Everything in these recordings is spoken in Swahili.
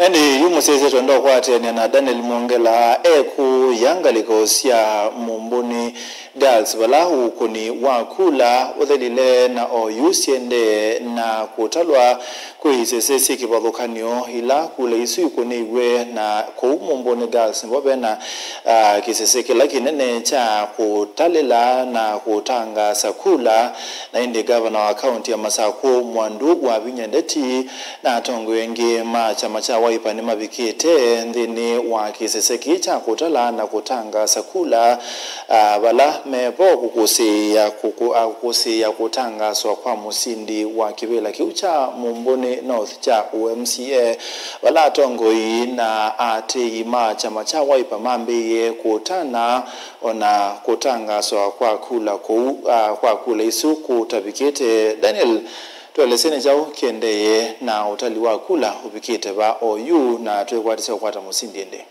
Eni yumuseze tondo kwate na Daniel Mongela eku yangaliko sia mumbuni girls balahu kuni wakula udhelile na oyusiende na kutalwa kuhisese kibadukanyo ila kule isu kuniwe na mumbuni girls mbobe na kisese kinene cha kutalela na kutanga sakula na indi governor wa county ya Masako Mwandu wa Vinyandeti na tongo wengi macha waipa ni mabikite ndini wa kisese cha kutala na kutanga sakula bala mepo kukusi ya kutanga so kwa musindi wa kibela kiucha mumbuni north cha UMCA wala tongo na ati macha waipa mambi kutana ona kutanga so kwa kula isu kutabikite Daniel tuelesene jao kiendeye na utali wa kula ubikite ba OU na tuekwatisa kwata musindi ende.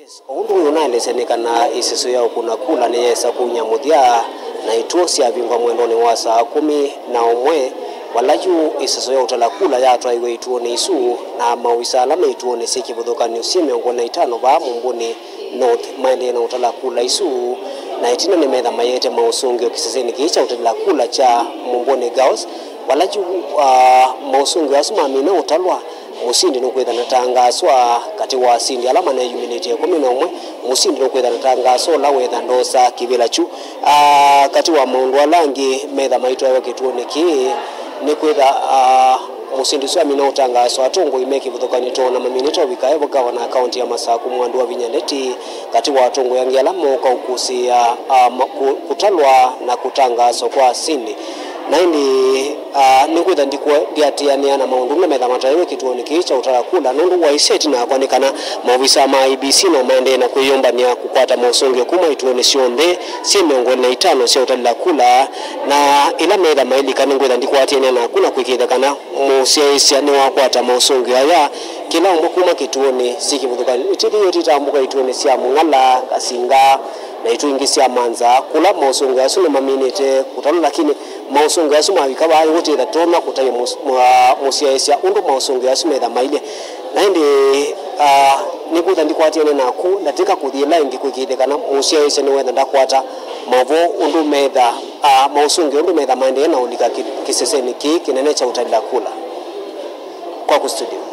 Yes, oundu unaelesene kana isiso yao kuna kula ni yesa kunyamuthia na ituosi ya vingwa mwendoni wa saa 11 walaju isiso yao utala kula ya atwaiwe ituone isu na mawisa alama ituone siki budhoka usime ngona itano ba mumbuni north maende na utala kula isu na itina ni medha mayete mausungi kiseseni kicha utala kula cha mumbuni girls walaju mausungi asuma amina utalwa musindi nokwetha natangaswa kati wa sindi alama na humanity 11 musindi nokwetha natangaswa la wetha ndosa kibela chu kati wa maundu alangi medha maito yawe kituone ki ni kwetha musindi swa mina utangaswa atongo imeki buthokani tona maminita wikaevo gavana county ya Masako Mwandu wa Vinyandeti kati wa atongo yangi alama kaukusia kutalwa na kutangaswa kwa sindi na indi nikwetha ndiatiania na maundu na medha mataiwe kituoni kicha utarakula nundu wa iseti na kwanikana maofisa ma IBC no maende na kuyombania kukwata mausonge kuma ituone sionde simengo na itano sia utalila kula na ila medha maili kana ngwetha ndikwatiania na kuna kwikitha kana musiaisia ni wakwata mausonge haya kila mbukuma kituoni sikibuthuka itiri titambuka ituone sia mungala kasinga na itu ingisia manza kula mausonge asu maminite kutalo lakini mausonge asu mawikaba ayo wote tona kutaye musiaisia undu mausonge asu medha maile na ndi nikutha ndikwatiane naku ndatika kuthila ingi kwikithekana musiaisia ni wetha ndakwata mavo undu medha mausonge undu medha maende na ulika kiseseni ki kinene cha utalila kula kwa studio.